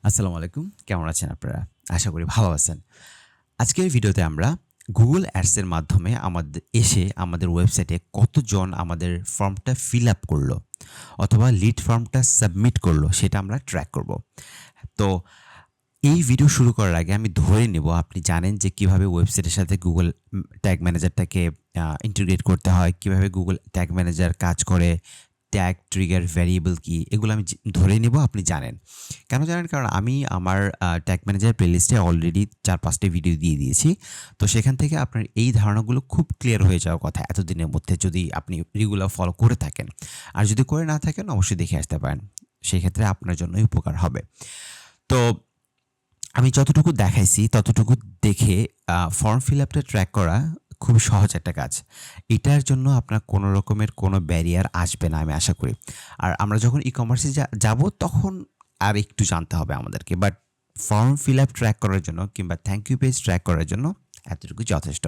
আসসালামু আলাইকুম। কেমন আছেন আপনারা? আশা করি ভালো আছেন। আজকের ভিডিওতে আমরা Google Ads এর মাধ্যমে আমাদের ওয়েবসাইটে কতজন আমাদের ফর্মটা ফিল আপ করলো অথবা লিড ফর্মটা সাবমিট করলো সেটা আমরা ট্র্যাক করব। তো এই ভিডিও শুরু করার আগে আমি ধরে নেব আপনি জানেন যে কিভাবে ওয়েবসাইটের সাথে Google ট্যাগ ম্যানেজারটাকে ইন্টিগ্রেট করতে হয়, কিভাবে Google ট্যাগ ম্যানেজার কাজ করে, ট্যাগ, ট্রিগার, ভ্যারিয়েবল কি এগুলো আমি ধরে নেব আপনি জানেন। কেন জানেন? কারণ আমি আমার ট্যাগ ম্যানেজার প্লেলিস্টে অলরেডি ৪-৫ টি ভিডিও দিয়ে দিয়েছি। তো সেখান থেকে আপনার এই ধারণাগুলো খুব ক্লিয়ার হয়ে যাওয়ার কথা এতদিনের মধ্যে যদি আপনি রেগুলার ফলো করে থাকেন। আর যদি করে না থাকেন অবশ্যই দেখে আসতে পারেন। সেক্ষেত্রে আপনার জন্যই উপকার হবে। তো আমি যতটুকু দেখাইছি ততটুকু দেখে ফর্ম ফিল আপটা ট্র্যাক করা খুব সহজ একটা কাজ। এটার জন্য আপনার কোনো রকমের কোনো ব্যারিয়ার আসবে না আমি আশা করি। আর আমরা যখন ই-কমার্সে যাব তখন আর একটু জানতে হবে আমাদেরকে। But form fill up track করার জন্য কিংবা থ্যাংক ইউ পেজ ট্র্যাক করার জন্য এতটুকু যথেষ্ট।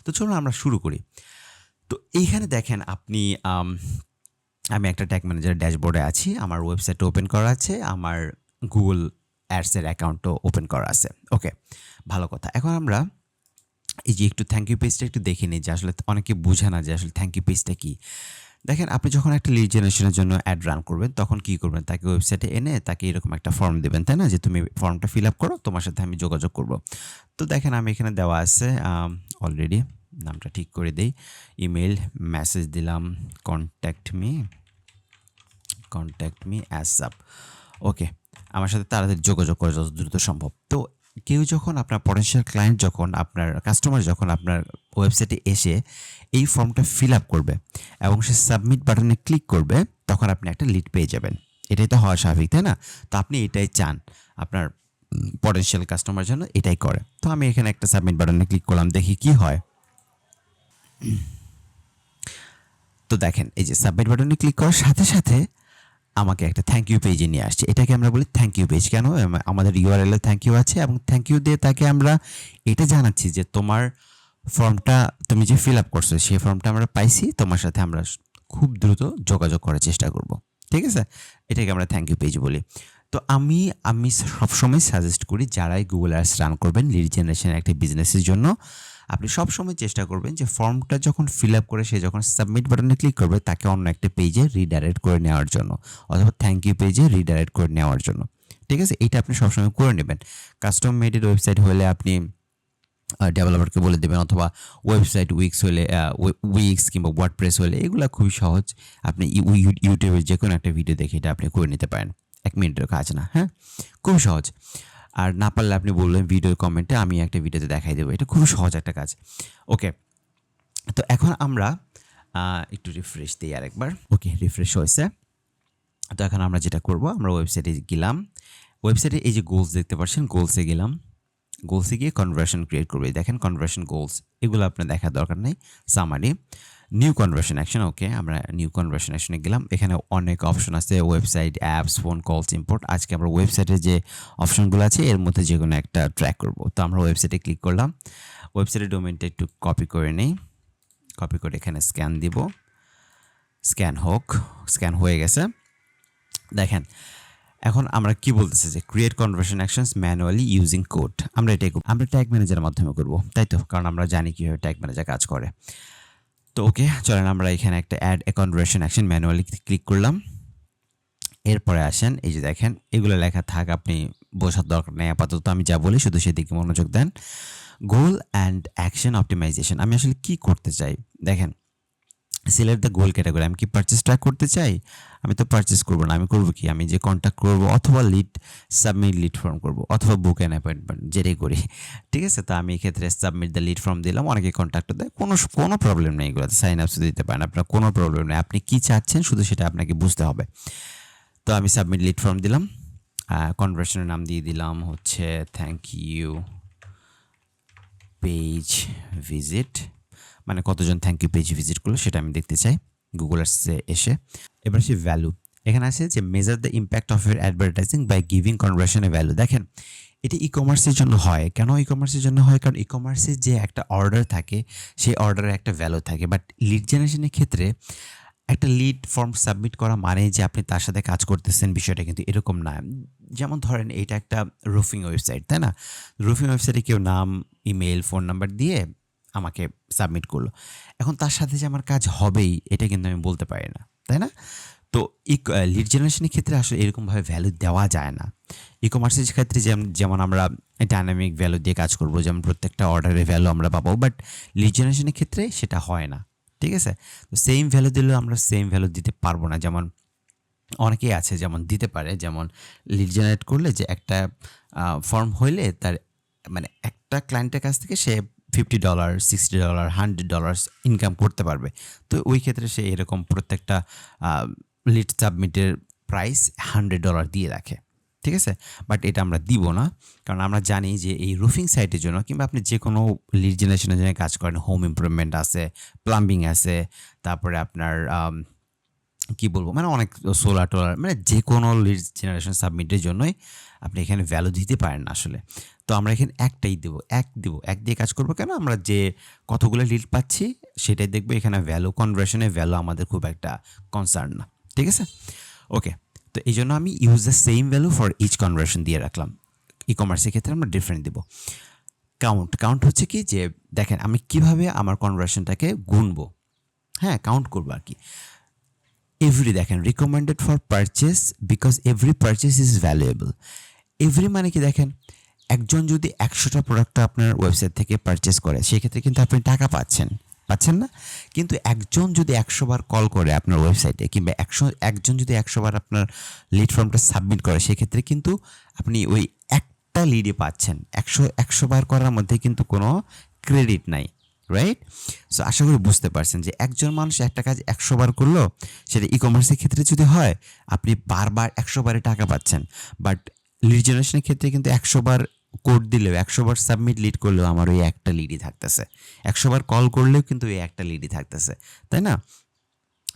তো চলুন আমরা শুরু করি। তো এইখানে দেখেন আপনি আমি একটা ট্যাগ ম্যানেজার ড্যাশবোর্ডে আছি। আমার ওয়েবসাইটটা ওপেন করা আছে। আমার Google Ads এর অ্যাকাউন্টও ওপেন করা আছে। ওকে, ভালো কথা। এখন আমরা এই যে একটু থ্যাংক ইউ পেজটা একটু দেখে নিই যে আসলে অনেকে বুঝে না যে আসলে থ্যাংক ইউ পেজটা কি। দেখেন আপনি যখন একটা লিড জেনারেশনের জন্য অ্যাড রান করবেন তখন কি করবেন? তাকে ওয়েবসাইটে এনে তাকে এরকম একটা ফর্ম দিবেন, তাই না? যে তুমি ফর্মটা ফিল আপ করো, তোমার সাথে আমি যোগাযোগ করব। তো দেখেন আমি এখানে দেওয়া আছে অলরেডি নামটা ঠিক করে দেই। ইমেইল, মেসেজ দিলাম কন্ট্যাক্ট মি অ্যাসাপ। ওকে, আমার সাথে তাড়াতাড়ি যোগাযোগ করে যত দ্রুত সম্ভব। তো কেউ যখন আপনার পটেনশিয়াল ক্লায়েন্ট যখন আপনার কাস্টমার যখন আপনার ওয়েবসাইটে এসে এই ফর্মটা ফিল আপ করবে এবং সে সাবমিট বাটনে ক্লিক করবে তখন আপনি একটা লিড পেয়ে যাবেন। এটাই তো হওয়া স্বাভাবিক, তাই না? তো আপনি এটাই চান আপনার পটেনশিয়াল কাস্টমার যেন এটাই করে। তো আমি এখানে একটা সাবমিট বাটনে ক্লিক করলাম, দেখি কি হয়। তো দেখেন এই যে সাবমিট বাটনে ক্লিক করার সাথে সাথে আমাকে একটা থ্যাংক ইউ পেজে নিয়ে আসছে। এটাকে আমরা বলি থ্যাংক ইউ পেজ। কেন? আমাদের ইউআরএল এ থ্যাংক ইউ আছে এবং থ্যাংক ইউ দিয়ে তাকে আমরা এটা জানাচ্ছি যে তোমার ফর্মটা তুমি যে ফিল আপ করছো সেই ফর্মটা আমরা পাইছি, তোমার সাথে আমরা খুব দ্রুত যোগাযোগ করার চেষ্টা করব। ঠিক আছে? এটাকে আমরা থ্যাংক ইউ পেজ বলি। তো আমি সবসময় সাজেস্ট করি যারাই Google Ads রান করবেন লিড জেনারেশন একটা বিজনেসের জন্য, আপনি সবসময় চেষ্টা করবেন যে ফর্মটা যখন ফিল আপ করে সে যখন সাবমিট বাটনে ক্লিক করবে তাকে অন্য একটা পেজে রিডাইরেক্ট করে নেওয়ার জন্য অথবা থ্যাংক ইউ পেজে রিডাইরেক্ট করে নেওয়ার জন্য। ঠিক আছে? এটা আপনি সবসময় করে নেবেন। কাস্টম মেডেড ওয়েবসাইট হলে আপনি ডেভেলপারকে বলে দেবেন অথবা ওয়েবসাইট উইক্স হলে উইক্স কিংবা ওয়ার্ডপ্রেস হলে এগুলো খুবই সহজ। আপনি ইউটিউবে যে কোনো একটা ভিডিও দেখে এটা আপনি করে নিতে পারেন। ১ মিনিটের কাজ না, হ্যাঁ? খুবই সহজ। আর না পারলে আপনি বলবেন ভিডিওর কমেন্টে আমি একটা ভিডিওতে দেখাই দেবো। এটা খুবই সহজ একটা কাজ। ওকে, তো এখন আমরা একটু রিফ্রেশ দিই আরেকবার। ওকে, রিফ্রেশ হয়েছে। তো এখন আমরা যেটা করব আমরা ওয়েবসাইটে গেলাম। ওয়েবসাইটে এই যে গোলস দেখতে পাচ্ছেন, গোলসে গেলাম। গোলসে গিয়ে কনভার্সন ক্রিয়েট করবে। দেখেন কনভার্সন গোলস এগুলো আপনার দেখার দরকার নেই। Summary, new conversion action. Okay, আমরা নিউ কনভার্সন অ্যাকশনে গেলাম। এখানে অনেক অপশন আছে, website, apps, phone calls, import. আজকে আমরা ওয়েবসাইটের যে অপশনগুলো আছে এর মধ্যে যে কোনো একটা ট্র্যাক করব। তো আমরা ওয়েবসাইটে ক্লিক করলাম। ওয়েবসাইটের ডোমেইনটা একটু কপি করে নেই। কপি করে এখানে স্ক্যান দিব। স্ক্যান হয়ে গেছে। দেখেন এখন আমরা কি বলতেছি যে create conversion actions manually using code. আমরা এটাই আমরা ট্যাগ ম্যানেজারের মাধ্যমে করব, তাই তো? কারণ আমরা জানি কীভাবে ট্যাগ ম্যানেজার কাজ করে। তো ওকে, চলেন আমরা এখানে একটা add a conversion action manually click করলাম। এরপরে আসেন এই যে দেখেন এগুলো লেখা থাক, আপনি বোঝার দরকার নেই আপাতত। আমি যা বলি শুধু সেদিকে মনোযোগ দেন। Goal and action optimization. আমি আসলে কি করতে চাই দেখেন, সিলেক্ট দ্য গোল ক্যাটাগরি। আমি কি পারচেস ট্র্যাক করতে চাই? আমি তো পারচেস করবো না। আমি করবো কি? আমি যে কন্ট্যাক্ট করবো অথবা লিড সাবমিট লিড ফর্ম করবো অথবা বুক অ্যান অ্যাপয়েন্টমেন্ট যেটাই করি। ঠিক আছে? তো আমি এক্ষেত্রে সাবমিট দ্য লিড ফর্ম দিলাম। অনেকে কন্ট্যাক্ট দেয়, কোনো প্রবলেম নেই এগুলোতে। সাইন আপস দিতে পারেন, আপনার কোনো প্রবলেম নেই। আপনি কি চাচ্ছেন শুধু সেটা আপনাকে বুঝতে হবে। তো আমি সাবমিট লিড ফর্ম দিলাম। কনভার্সনের নাম দিয়ে দিলাম হচ্ছে থ্যাংক ইউ পেজ ভিজিট, মানে কতজন থ্যাংক ইউ পেজ ভিজিট করলো সেটা আমি দেখতে চাই গুগল আর্টসে এসে। এবার সে ভ্যালু এখানে আছে যে measure the impact of your advertising by giving conversion a value. দেখেন এটি ই কমার্সের জন্য হয়। কেন ই কমার্সের জন্য হয়? কারণ ই কমার্সের যে একটা অর্ডার থাকে সেই অর্ডারের একটা ভ্যালু থাকে, বাট লিড জেনারেশনের ক্ষেত্রে একটা লিড ফর্ম সাবমিট করা মানে যে আপনি তার সাথে কাজ করতেছেন বিষয়টা কিন্তু এরকম না। যেমন ধরেন এইটা একটা রুফিং ওয়েবসাইট, তাই না? রুফিং ওয়েবসাইটে কেউ নাম, ইমেল, ফোন নাম্বার দিয়ে আমাকে সাবমিট করলো। এখন তার সাথে যে আমার কাজ হবেই এটা কিন্তু আমি বলতে পারি না, তাই না? তো লিড জেনারেশনের ক্ষেত্রে আসলে এরকমভাবে ভ্যালু দেওয়া যায় না। ই-কমার্সের ক্ষেত্রে যেমন আমরা ডাইনামিক ভ্যালু দিয়ে কাজ করব, যেমন প্রত্যেকটা অর্ডারের ভ্যালু আমরা পাবো, বাট লিড জেনারেশনের ক্ষেত্রে সেটা হয় না। ঠিক আছে? তো সেম ভ্যালু দিলেও আমরা সেম ভ্যালু দিতে পারবো না। যেমন অনেকেই আছে যেমন দিতে পারে, যেমন লিড জেনারেট করলে যে একটা ফর্ম হইলে তার মানে একটা ক্লায়েন্টের কাছ থেকে সে $50, $60, $100 ইনকাম করতে পারবে। তো ওই ক্ষেত্রে সে এরকম প্রত্যেকটা লিড সাবমিটের প্রাইস $100 দিয়ে রাখে। ঠিক আছে? বাট এটা আমরা দিব না, কারণ আমরা জানি যে এই রুফিং সাইটের জন্য কিংবা আপনি যে কোনো লিড জেনারেশনের জন্য কাজ করেন, হোম ইমপ্রুভমেন্ট আছে, প্লাম্বিং আছে, তারপরে আপনার কি বলবো, মানে অনেক সোলার মানে যে কোনো লিড জেনারেশন সাবমিটের জন্যই আপনি এখানে ভ্যালু দিতে পারেন না আসলে। তো আমরা এখানে একটাই দেবো, এক দিয়ে কাজ করবো। কেন? আমরা যে কতগুলো লিড পাচ্ছি সেটাই দেখবো। এখানে ভ্যালু কনভার্সনে ভ্যালু আমাদের খুব একটা কনসার্ন না। ঠিক আছে? ওকে, তো এই জন্য আমি use the same value for each conversion দিয়ে রাখলাম। ই-কমার্সের ক্ষেত্রে আমরা ডিফারেন্ট দেবো। কাউন্ট হচ্ছে কি, যে দেখেন আমি কিভাবে আমার কনভার্সনটাকে গুনবো, হ্যাঁ কাউন্ট করবো আর কি। এভরি দেখেন recommended for purchase because every purchase is valuable. Every মানে কি, দেখেন একজন যদি 100টা প্রোডাক্ট আপনার ওয়েবসাইট থেকে পারচেস করে সেক্ষেত্রে কিন্তু আপনি টাকা পাচ্ছেন না। কিন্তু একজন যদি 100বার কল করে আপনার ওয়েবসাইটে, কিংবা একজন যদি 100বার আপনার লিড ফর্মটা সাবমিট করে, সেক্ষেত্রে কিন্তু আপনি ওই একটা লিডে পাচ্ছেন। 100বার করার মধ্যে কিন্তু কোনো ক্রেডিট নাই, রাইট? সো আশা করি বুঝতে পারছেন যে একজন মানুষ একটা কাজ 100বার করলো, সেটা ই-কমার্সের ক্ষেত্রে যদি হয় আপনি বারবার 100বারে টাকা পাচ্ছেন। বাট লিড জেনারেশনের ক্ষেত্রে কিন্তু 100বার কোড দিলেও, 100বার সাবমিট লিড করলেও আমার ওই একটা লিডই থাকতেছে, 100বার কল করলেও কিন্তু ওই একটা লিডই থাকতেছে, তাই না?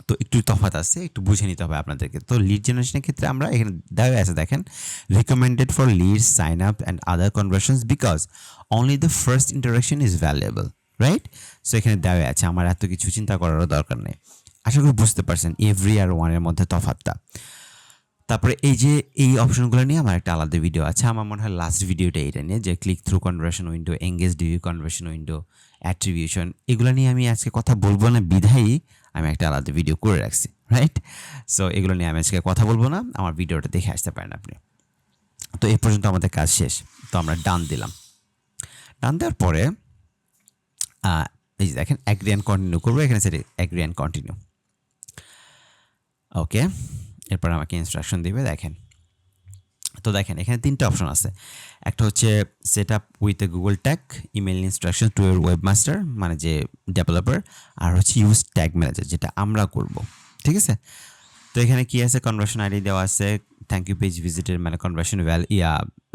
তো একটু তফাৎ আছে, একটু বুঝে নিতে হবে আপনাদেরকে। তো লিড জেনারেশনের ক্ষেত্রে আমরা এখানে দেওয়া আছে, দেখেন recommended for leads, sign up and other conversions because only the first interaction is valuable, right? So এখানে দেওয়া আছে, আমার এত কিছু চিন্তা করারও দরকার নেই। আশা করি বুঝতে পারছেন এভরি আর ওয়ানের মধ্যে তফাৎটা। তারপরে এই যে এই অপশনগুলো নিয়ে আমার একটা আলাদা ভিডিও আছে, আমার মনে হয় লাস্ট ভিডিওটা এটা নিয়ে, যে click through conversion window, engaged view conversion window, attribution, এগুলো নিয়ে আমি আজকে কথা বলবো না বিধায়ী আমি একটা আলাদা ভিডিও করে রাখছি, রাইট? সো এগুলো নিয়ে আমি আজকে কথা বলবো না, আমার ভিডিওটা দেখে আসতে পারেন আপনি। তো এই পর্যন্ত আমাদের কাজ শেষ। তো আমরা ডান দিলাম। ডান দেওয়ার পরে এই যে দেখেন অ্যাগ্রি অ্যান্ড কন্টিনিউ করবো, এখানে সেটা অ্যাগ্রি অ্যান্ড কন্টিনিউ। ওকে, এরপর আমাকে ইনস্ট্রাকশন দিবে, দেখেন। তো দেখেন এখানে তিনটা অপশন আছে। একটা হচ্ছে set up with a Google tag, email instruction to your webmaster মানে যে ডেভেলপার, আর হচ্ছে ইউজ ট্যাগ ম্যানেজার যেটা আমরা করব। ঠিক আছে? তো এখানে কি আছে, কনভার্সন আইডি দেওয়া আছে, থ্যাংক ইউ পেজ ভিজিটের মানে কনভার্সন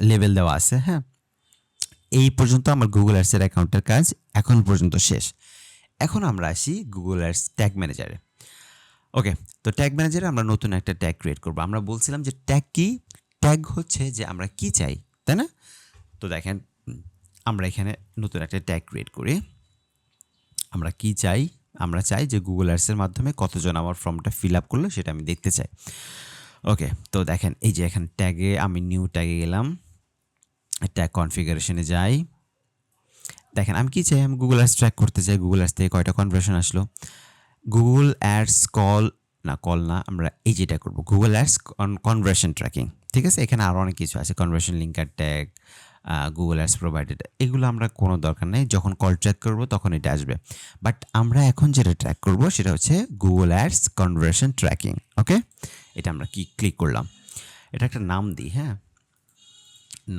লেভেল দেওয়া আছে। হ্যাঁ, এই পর্যন্ত আমার গুগল অ্যাডসের অ্যাকাউন্টের কাজ এখন পর্যন্ত শেষ। এখন আমরা আসি গুগল অ্যাডস ট্যাগ ম্যানেজারে। ওকে, তো ট্যাগ ম্যানেজারে আমরা নতুন একটা ট্যাগ ক্রিয়েট করব। আমরা বলছিলাম যে ট্যাগ কি, ট্যাগ হচ্ছে যে আমরা কি চাই, তাই না? তো দেখেন আমরা এখানে নতুন একটা ট্যাগ ক্রিয়েট করি। আমরা কি চাই, আমরা চাই যে গুগল অ্যাডসের মাধ্যমে কতজন আমার ফর্মটা ফিল আপ করলো সেটা আমি দেখতে চাই। ওকে, তো দেখেন এই যে এখানে ট্যাগে আমি নিউ ট্যাগে গেলাম, ট্যাগ কনফিগারেশনে যাই। দেখেন আমি কি চাই, আমি গুগল অ্যাডস ট্র্যাক করতে চাই, গুগল অ্যাডস থেকে কয়টা কনভার্সন আসলো। গুগল অ্যাডস কল না, আমরা এই যেটা করবো গুগল অ্যাডস কনভার্সন ট্র্যাকিং। ঠিক আছে? এখানে আরও অনেক কিছু আছে, conversion linker tag, Google ads provided, এগুলো আমরা কোনো দরকার নেই, যখন কল ট্র্যাক করবো তখন এটা আসবে। বাট আমরা এখন যেটা ট্র্যাক করবো সেটা হচ্ছে গুগল অ্যাডস কনভার্সন ট্র্যাকিং। ওকে, এটা আমরা কি ক্লিক করলাম, এটা একটা নাম দিই। হ্যাঁ,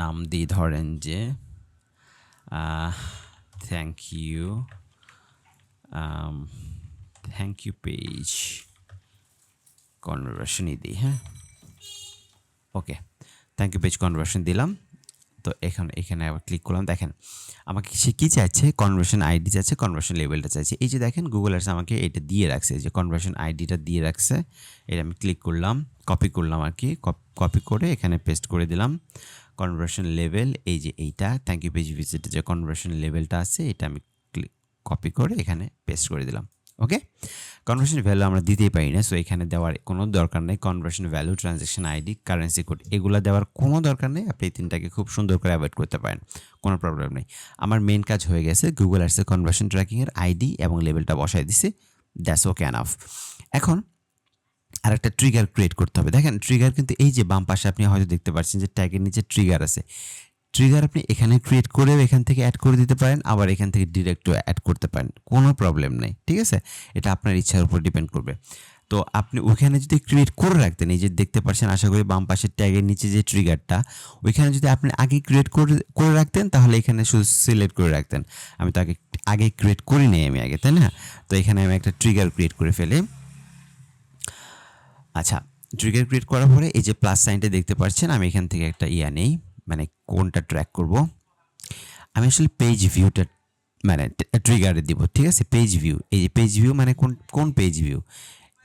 নাম দিই ধরেন যে থ্যাংক ইউ পেজ কনভার্সনই দিই। হ্যাঁ, ওকে, থ্যাংক ইউ পেজ কনভার্সন দিলাম। তো এখানে আবার ক্লিক করলাম। দেখেন আমাকে সে কী চাইছে, কনভার্সন আইডি চাইছে, কনভার্সন লেভেলটা চাইছে। এই যে দেখেন গুগল অ্যাডস আমাকে এটা দিয়ে রাখছে, যে কনভার্সন আইডিটা দিয়ে রাখছে। এটা আমি ক্লিক করলাম, কপি করলাম আর কি, কপি করে এখানে পেস্ট করে দিলাম। কনভার্সন লেভেল এই যে এইটা, থ্যাংক ইউ পেজ ভিজিটের যে কনভার্সন লেভেলটা আছে এটা আমি কপি করে এখানে পেস্ট করে দিলাম। ওকে, কনভার্সন ভ্যালু আমরা দিতেই পারি না, সো এখানে দেওয়ার কোনো দরকার নেই। Conversion value, transaction ID, currency code এগুলো দেওয়ার কোনো দরকার নেই। আপনি এই তিনটাকে খুব সুন্দর করে অ্যাভয়েড করতে পারেন, কোনো প্রবলেম নেই। আমার মেন কাজ হয়ে গেছে, গুগল অ্যাডসের কনভার্সন ট্র্যাকিংয়ের আইডি এবং লেভেলটা বসাই দিছি, দ্যাটস ওকে এনাফ। এখন আরেকটা ট্রিগার ক্রিয়েট করতে হবে। দেখেন ট্রিগার কিন্তু এই যে বাম পাশে আপনি হয়তো দেখতে পাচ্ছেন যে ট্যাগের নিচে ট্রিগার আছে। ট্রিগার আপনি এখানে ক্রিয়েট করেও এখান থেকে অ্যাড করে দিতে পারেন, আবার এখান থেকে ডিরেক্টও অ্যাড করতে পারেন, কোনো প্রবলেম নেই, ঠিক আছে? এটা আপনার ইচ্ছার উপর ডিপেন্ড করবে। তো আপনি ওইখানে যদি ক্রিয়েট করে রাখতেন, এই যে দেখতে পাচ্ছেন আশা করি বাম পাশের ট্যাগের নিচে যে ট্রিগারটা, ওইখানে যদি আপনি আগে ক্রিয়েট করে রাখতেন তাহলে এখানে শুধু সিলেক্ট করে রাখতেন। আমি তো আগে ক্রিয়েট করি নাই আমি আগে, তাই না? তো এখানে আমি একটা ট্রিগার ক্রিয়েট করে ফেলি। আচ্ছা, ট্রিগার ক্রিয়েট করার পরে এই যে প্লাস সাইনটা দেখতে পাচ্ছেন, আমি এখান থেকে একটা নেই, মানে কোনটা ট্র্যাক করব। আমি আসলে পেজ ভিউটা মানে ট্রিগারে দিব, ঠিক আছে? পেজ ভিউ, এই যে পেজ ভিউ মানে কোন পেজ ভিউ,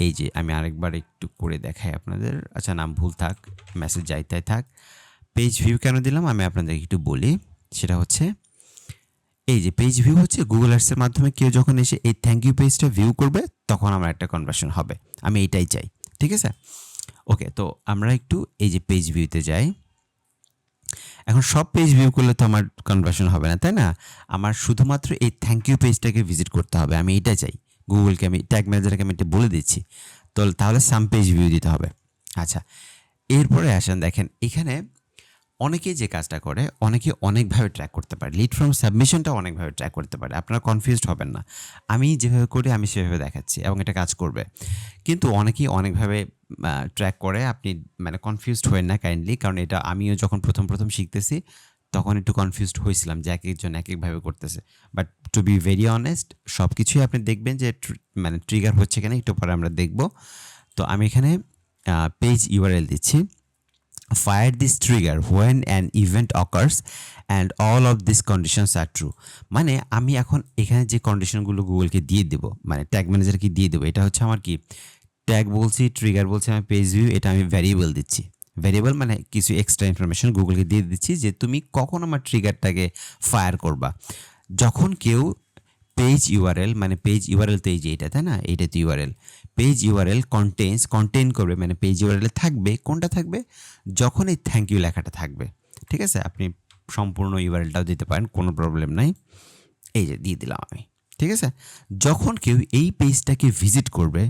এই যে আমি আরেকবার একটু করে দেখাই আপনাদের। আচ্ছা, নাম ভুল থাক, মেসেজ যাইতাই থাক। পেজ ভিউ কেন দিলাম আমি আপনাদেরকে একটু বলি। সেটা হচ্ছে এই যে পেজ ভিউ হচ্ছে গুগল অ্যাডসের মাধ্যমে কেউ যখন এসে এই থ্যাংক ইউ পেজটা ভিউ করবে তখন আমার একটা কনভার্সন হবে, আমি এইটাই চাই, ঠিক আছে? ওকে, তো আমরা একটু এই যে পেজ ভিউতে যাই। এখন সব পেজ ভিউ করলে তো আমার কনভার্সন হবে না, তাই না? আমার শুধুমাত্র এই থ্যাংক ইউ পেজটাকে ভিজিট করতে হবে, আমি এটা চাই। গুগলকে আমি ট্যাগ ম্যানেজারকে আমি এটা বলে দিচ্ছি, তো তাহলে সাম পেজ ভিউ দিতে হবে। আচ্ছা, এরপরে আসেন, দেখেন এখানে অনেকে যে কাজটা করে, অনেকে অনেকভাবে ট্র্যাক করতে পারে, লিড ফ্রম সাবমিশনটা অনেকভাবে ট্র্যাক করতে পারে। আপনারা কনফিউজড হবেন না, আমি যেভাবে করি আমি সেভাবে দেখাচ্ছি এবং এটা কাজ করবে। কিন্তু অনেকেই অনেকভাবে ট্র্যাক করে, আপনি মানে কনফিউজড হবেন না কাইন্ডলি, কারণ এটা আমিও যখন প্রথম শিখতেছি তখন একটু কনফিউজড হয়েছিলাম যে এক একজন এক একভাবে করতেছে। But to be very honest, সব কিছুই আপনি দেখবেন যে মানে ট্রিগার হচ্ছে কিনা একটু পরে আমরা দেখব। তো আমি এখানে পেজ ইউআরএল দিচ্ছি, fire this trigger when an event occurs and all of these conditions are true। মানে আমি এখন এখানে যে কন্ডিশনগুলো গুগলকে দিয়ে দেবো, মানে ট্যাগ ম্যানেজারকে দিয়ে দেবো, এটা হচ্ছে আমার কি ট্যাগ বলছি, ট্রিগার বলছি, আমি পেজ ভিউ, এটা আমি ভ্যারিয়েবল দিচ্ছি। ভ্যারিয়েবল মানে কিছু এক্সট্রা ইনফরমেশন গুগলকে দিয়ে দিচ্ছি যে তুমি কখন আমার ট্রিগারটাকে ফায়ার করবা, যখন কেউ পেজ ইউআরএল, মানে পেজ ইউআরএল তো এই যে এটা, তাই না? এইটা তো ইউআরএল। পেজ ইউআরএল কন্টেইন করবে, মানে পেজ ইউআরএল থাকবে, কোনটা থাকবে? যখন এই থ্যাংক ইউ লেখাটা থাকবে, ঠিক আছে? আপনি সম্পূর্ণ ইউআরএলটাও দিতে পারেন, কোনো প্রবলেম নাই। এই যে দিয়ে দিলাম আমি, ঠিক আছে? যখন কেউ এই পেজটাকে ভিজিট করবে,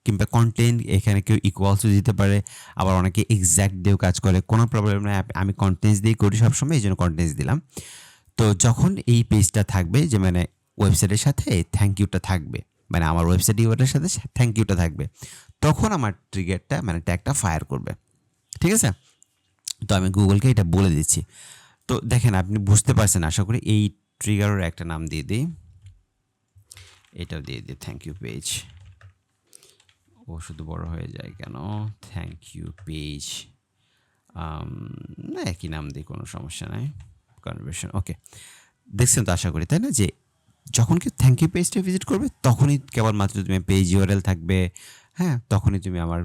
কিংবা কন্টেন্ট এখানে কেউ ইকুয়ালসও দিতে পারে, আবার অনেকে এক্স্যাক্ট দিয়েও কাজ করে, কোনো প্রবলেম নেই। আমি কন্টেন্টস দিয়ে করি সবসময়, এই জন্য কন্টেন্টস দিলাম। তো যখন এই পেজটা থাকবে, যে মানে ওয়েবসাইটের সাথে থ্যাংক ইউটা থাকবে, মানে আমার ওয়েবসাইট ইউআরএলের সাথে থ্যাংক ইউটা থাকবে, তখন আমার ট্রিগারটা মানে ট্যাগটা ফায়ার করবে, ঠিক আছে? তো আমি গুগলকে এটা বলে দিচ্ছি। তো দেখেন আপনি বুঝতে পারছেন আশা করি। এই ট্রিগারের একটা নাম দিয়ে দিই, এটাও দিয়ে দিই থ্যাংক ইউ পেজ। ও শুধু বড় হয়ে যায় কেন? থ্যাংক ইউ পেজ, না একই নাম দিই, কোনো সমস্যা নাই। কনভার্সন, ওকে। দেখছেন তো আশা করি, তাই না? যে যখন কেউ থ্যাংক ইউ পেজটা ভিজিট করবে তখনই কেবলমাত্র তুমি পেজ ইউআরএল থাকবে, হ্যাঁ, তখনই তুমি আমার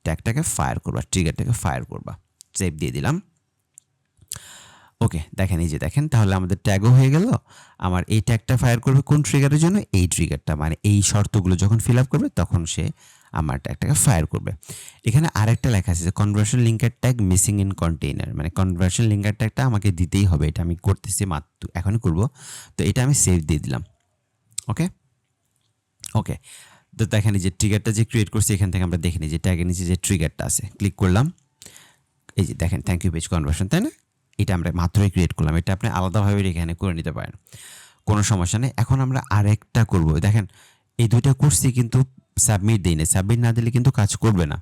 ট্যাগটাকে ফায়ার করবা, ট্রিগারটাকে ফায়ার করবা। সেভ দিয়ে দিলাম। ওকে, দেখেন এই যে দেখেন, তাহলে আমাদের ট্যাগও হয়ে গেল। আমার এই ট্যাগটা ফায়ার করবে কোন ট্রিগারের জন্য? এই ট্রিগারটা, মানে এই শর্তগুলো যখন ফিল আপ করবে তখন সে আমার ট্যাগটাকে ফায়ার করবে। এখানে আরেকটা লেখা আছে যে conversion linker tag missing in container, মানে কনভার্সন লিঙ্কার ট্যাগটা আমাকে দিতেই হবে, এটা আমি করতেছি মাত্র এখনই করব। তো এটা আমি সেভ দিয়ে দিলাম। ওকে ওকে, তো দেখেন এই যে ট্রিগারটা যে ক্রিয়েট করছি, এখান থেকে আমরা দেখে নিই যে ট্যাগের নিচে যে ট্রিগারটা আছে, ক্লিক করলাম, এই যে দেখেন থ্যাংক ইউ পেজ কনভার্সন, তাই না? এটা আমরা মাত্রই ক্রিয়েট করলাম, এটা আপনি আলাদাভাবে এখানে করে নিতে পারেন, কোনো সমস্যা নেই। এখন আমরা আরেকটা করব, দেখেন এই দুইটা করছি কিন্তু সাবমিট দিই না, সাবমিট না দিলে কিন্তু কাজ করবে না,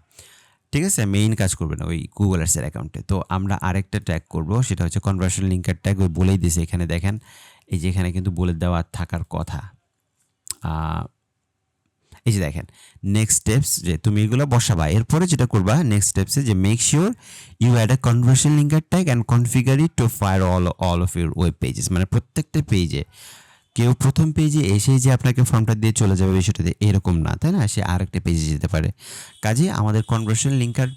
ঠিক আছে? মেইন কাজ করবে না ওই গুগল অ্যাডসের অ্যাকাউন্টে। তো আমরা আরেকটা ট্যাগ করব, সেটা হচ্ছে কনভার্সন লিঙ্কার ট্যাগ, ওই বলেই দিয়েছে এখানে, দেখেন এই যে এখানে কিন্তু বলে দেওয়া থাকার কথা। এই যে দেখেন নেক্সট স্টেপস, যে তুমি এগুলো বসাবা, এরপরে যেটা করবা নেক্সট স্টেপসে যে make sure you add a conversion linker tag and configure it to fire all of your web pages. মানে প্রত্যেকটা পেজে কেউ প্রথম পেজে এসে যে আপনাকে ফর্মটা দিয়ে চলে যাবে বিষয়টাতে এরকম না, তাই না? সে আরেকটা পেজে যেতে পারে। কাজে আমাদের কনভার্সন লিঙ্কার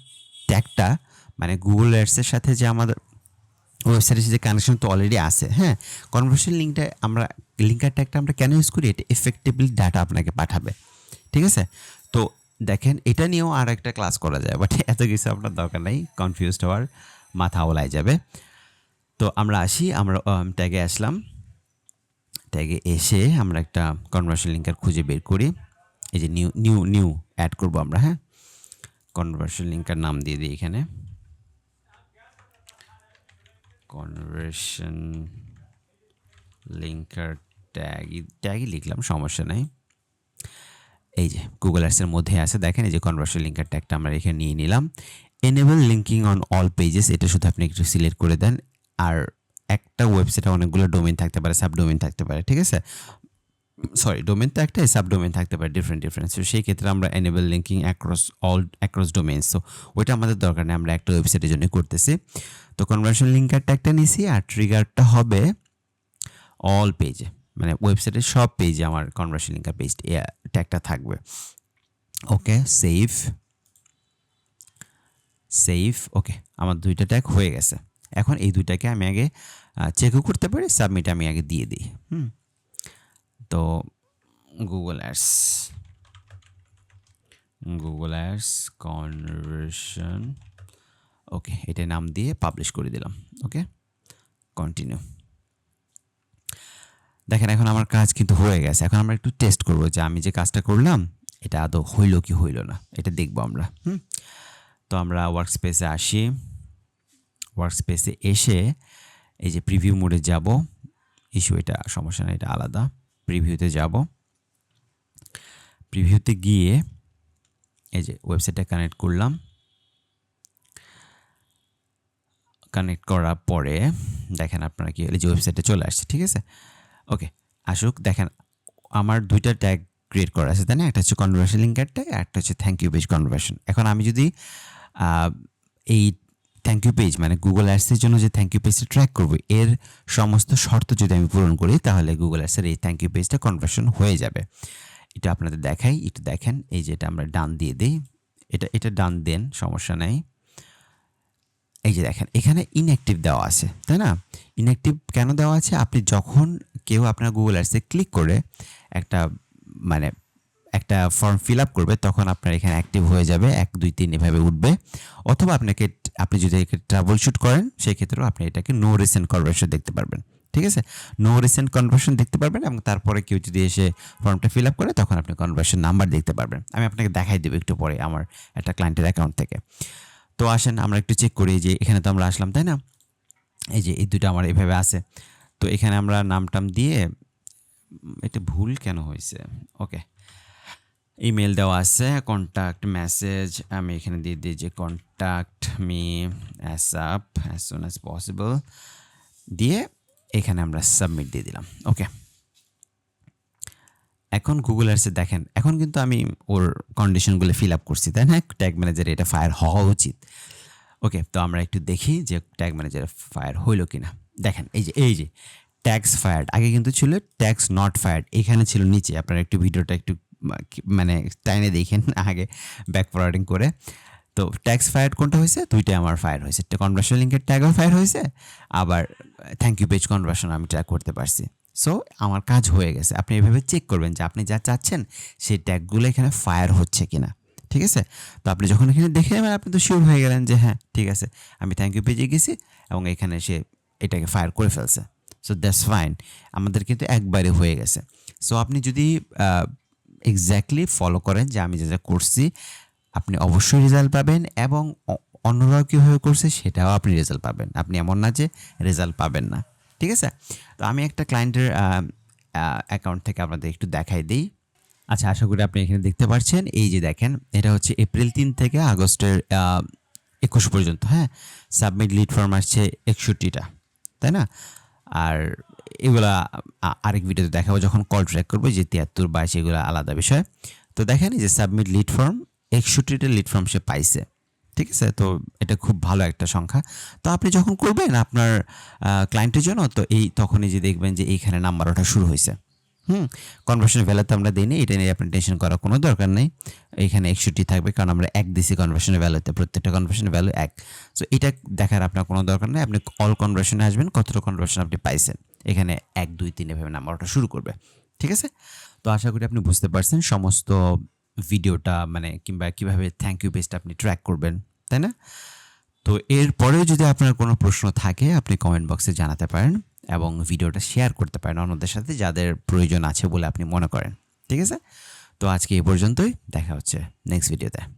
ট্যাগটা মানে গুগল অ্যাডসের সাথে যে আমাদের ওয়েবসাইটের সাথে কানেকশন তো অলরেডি আছে, হ্যাঁ। কনভার্সন লিঙ্কটা আমরা লিঙ্কার ট্যাগটা আমরা কেন ইউজ করি? এটা এফেক্টিভলি ডাটা আপনাকে পাঠাবে, ঠিক আছে? দেখেন এটা নিয়েও আর একটা ক্লাস করা যায়, বাট এত কিছু আপনার দরকার নেই, কনফিউজড হওয়ার, মাথা ওলাই যাবে। তো আমরা আসি, আমরা ট্যাগে আসলাম, ট্যাগে এসে আমরা একটা কনভার্সন লিঙ্কার খুঁজে বের করি। এই যে নিউ নিউ নিউ অ্যাড করবো আমরা, হ্যাঁ, কনভার্সন লিঙ্কার নাম দিয়ে দিই এখানে, কনভার্সন লিঙ্কার ট্যাগই লিখলাম, সমস্যা নেই। এই যে গুগল অ্যাডসের মধ্যে আছে, দেখেন এই যে কনভার্সন লিঙ্কার ট্যাগটা আমরা এখানে নিয়ে নিলাম। Enable linking on all pages, এটা শুধু আপনি একটু সিলেক্ট করে দেন। আর একটা ওয়েবসাইটে অনেকগুলো ডোমেইন থাকতে পারে, সাবডোমেইন থাকতে পারে, ঠিক আছে, সরি ডোমেইন তো একটাই, সাবডোমেইন থাকতে পারে ডিফারেন্ট। সো সেই ক্ষেত্রে আমরা এনেবল লিঙ্কিং অ্যাক্রস ডোমেইনস, তো ওইটা আমাদের দরকার নেই, আমরা একটা ওয়েবসাইটের জন্য করতেছি। তো কনভার্সন লিঙ্কার ট্যাগটা নিছি, আর ট্রিগারটা হবে অল পেজে, মানে ওয়েবসাইটের সব পেজে আমার কনভার্সন লিঙ্কার পেজ ট্যাগটা থাকবে। ওকে, সেভ। ওকে, আমার দুইটা ট্যাগ হয়ে গেছে। এখন এই দুইটাকে আমি আগে চেকও করতে পারি, সাবমিট আমি আগে দিয়ে দিই। তো গুগল অ্যাডস কনভার্সন, ওকে, এটা নাম দিয়ে পাবলিশ করে দিলাম। ওকে, কন্টিনিউ। দেখেন এখন আমার কাজ কিন্তু হয়ে গেছে। এখন আমরা একটু টেস্ট করব যে আমি যে কাজটা করলাম এটা আদৌ হইল কি হইল না, এটা দেখবো আমরা। তো আমরা ওয়ার্কস্পেসে আসি, ওয়ার্কস্পেসে এসে এই যে প্রিভিউ মোডে যাব, এটা সমস্যা নেই, এটা আলাদা। প্রিভিউতে যাব, প্রিভিউতে গিয়ে এই যে ওয়েবসাইটটা কানেক্ট করলাম, কানেক্ট করার পরে দেখেন আপনারা কি এই যে ওয়েবসাইটে চলে আসছে, ঠিক আছে। ওকে, আসুক। দেখেন আমার দুইটা ট্যাগ ক্রিয়েট করা আছে, তাই না, একটা হচ্ছে কনভার্সন লিঙ্কার ট্যাগ, একটা হচ্ছে থ্যাংক ইউ পেজ কনভার্সন। এখন আমি যদি এই থ্যাংক ইউ পেজ মানে গুগল অ্যাডসের জন্য যে থ্যাংক ইউ পেজটা ট্র্যাক করবো, এর সমস্ত শর্ত যদি আমি পূরণ করি, তাহলে গুগল অ্যাডসের এই থ্যাংক ইউ পেজটা কনভার্সন হয়ে যাবে। এটা আপনাদের দেখাই, একটু দেখেন। এই যে এটা আমরা ডান দিয়ে দিই, এটা ডান দেন, সমস্যা নেই। এই যে দেখেন এখানে ইনঅ্যাক্টিভ দেওয়া আছে, তাই না। ইনঅ্যাক্টিভ কেন দেওয়া আছে? আপনি যখন কেউ আপনার গুগল অ্যাডসে ক্লিক করে একটা ফর্ম ফিল আপ করবে, তখন আপনার এখানে অ্যাক্টিভ হয়ে যাবে, 1 2 3 এভাবে উঠবে। অথবা আপনি যদি একে ট্রাবল শুট করেন, সেই ক্ষেত্রেও আপনি এটাকে নো রিসেন্ট কনভার্সন দেখতে পারবেন, ঠিক আছে। নো রিসেন্ট কনভার্সন দেখতে পারবেন, এবং তারপরে কেউ যদি এসে ফর্মটা ফিল আপ করে, তখন আপনি কনভার্সন নাম্বার দেখতে পারবেন। আমি আপনাকে দেখাই দেবো একটু পরে আমার একটা ক্লায়েন্টের অ্যাকাউন্ট থেকে। তো আসেন আমরা একটু চেক করি, যে এখানে তো আমরা আসলাম, তাই না। এই যে এই দুটো আমার এভাবে আছে। তো এখানে আমরা নামটাম দিয়ে, এটা ভুল কেন হয়েছে? ওকে, ইমেল দেওয়া আছে, কন্ট্যাক্ট মেসেজ আমি এখানে দিয়ে দিই যে contact me as soon as possible, দিয়ে এখানে আমরা সাবমিট দিয়ে দিলাম। ওকে, এখন গুগল অ্যাডসে দেখেন, এখন কিন্তু আমি ওর কন্ডিশনগুলো ফিল আপ করছি, তাই না। ট্যাগ ম্যানেজারে এটা ফায়ার হওয়া উচিত। ওকে, তো আমরা একটু দেখি যে ট্যাগ ম্যানেজারে ফায়ার হইলো কিনা। দেখেন এই যে ট্যাগস ফায়ার্ড, আগে কিন্তু ছিল ট্যাগস নট ফায়ার্ড, এখানে ছিল নিচে। আপনারা একটু ভিডিওটা একটু মানে টাইনে দেখেন আগে, ব্যাক ফরওয়ার্ডিং করে। তো ট্যাগস ফায়ার্ড কোনটা হয়েছে? দুইটাই আমার ফায়ার হয়েছে, কনভার্সন লিঙ্কের ট্যাগও ফায়ার হয়েছে, আবার থ্যাংক ইউ পেজ কনভার্সন আমি ট্র্যাক করতে পারছি। সো আমার কাজ হয়ে গেছে। আপনি এভাবে চেক করবেন যে আপনি যা চাচ্ছেন সেই ট্যাগগুলো এখানে ফায়ার হচ্ছে কিনা, ঠিক আছে। তো আপনি যখন এখানে দেখে নেবেন, আপনি তো শিওর হয়ে গেলেন যে হ্যাঁ ঠিক আছে, আমি থ্যাংক ইউ পেজে গেছি এবং এখানে সে এটাকে ফায়ার করে ফেলছে। সো দ্যাটস ফাইন, আমাদের কিন্তু একবারে হয়ে গেছে। সো আপনি যদি এক্স্যাক্টলি ফলো করেন যে আমি যা যা করছি, আপনি অবশ্যই রেজাল্ট পাবেন, এবং অন্যরাও কীভাবে করছে সেটাও আপনি রেজাল্ট পাবেন। আপনি এমন না যে রেজাল্ট পাবেন না, ঠিক আছে। তো আমি একটা ক্লায়েন্টের অ্যাকাউন্ট থেকে আপনাদের একটু দেখাই দিই। আচ্ছা, আশা করি আপনি এখানে দেখতে পাচ্ছেন। এই যে দেখেন, এটা হচ্ছে এপ্রিল 3 থেকে আগস্টের 21 পর্যন্ত, হ্যাঁ। সাবমিট লিড ফর্ম আসছে 61টা, তাই না। আর এগুলা আরেক ভিডিওতে দেখাবো যখন কল ট্র্যাক করবো, যে 73 22 এগুলো আলাদা বিষয়। তো দেখেন এই যে সাবমিট লিড ফর্ম, 61টা লিড ফর্ম সে পাইছে, ঠিক আছে। তো এটা খুব ভালো একটা সংখ্যা। তো আপনি যখন করবেন আপনার ক্লায়েন্টের জন্য, তো তখনই যে দেখবেন যে এইখানে নাম্বার ওঠা শুরু হয়েছে। কনভার্সন ভ্যালু তো আমরা দিই না, এটা নিয়ে আপনি টেনশন করার কোনো দরকার নেই। এখানে 61 থাকবে, কারণ আমরা 1 দিছি কনভার্সনের ভ্যালুতে, প্রত্যেকটা কনভার্সনের ভ্যালু 1। সো এটা দেখার আপনার কোনো দরকার নেই। আপনি অল কনভার্সনে আসবেন, কতটা কনভার্সন আপনি পাইছেন, এখানে 1 2 3 এভাবে নাম্বার ওঠা শুরু করবে, ঠিক আছে। তো আশা করি আপনি বুঝতে পারছেন সমস্ত ভিডিওটা মানে কিংবা কিভাবে থ্যাংক ইউ পেজটা আপনি ট্র্যাক করবেন, তাই না? তো এরপরেও যদি আপনার কোনো প্রশ্ন থাকে আপনি কমেন্ট বক্সে জানাতে পারেন এবং ভিডিওটা শেয়ার করতে পারেন অন্যদের সাথে যাদের প্রয়োজন আছে বলে আপনি মনে করেন। ঠিক আছে? তো আজকে এই পর্যন্তই, দেখা হচ্ছে নেক্সট ভিডিওতে।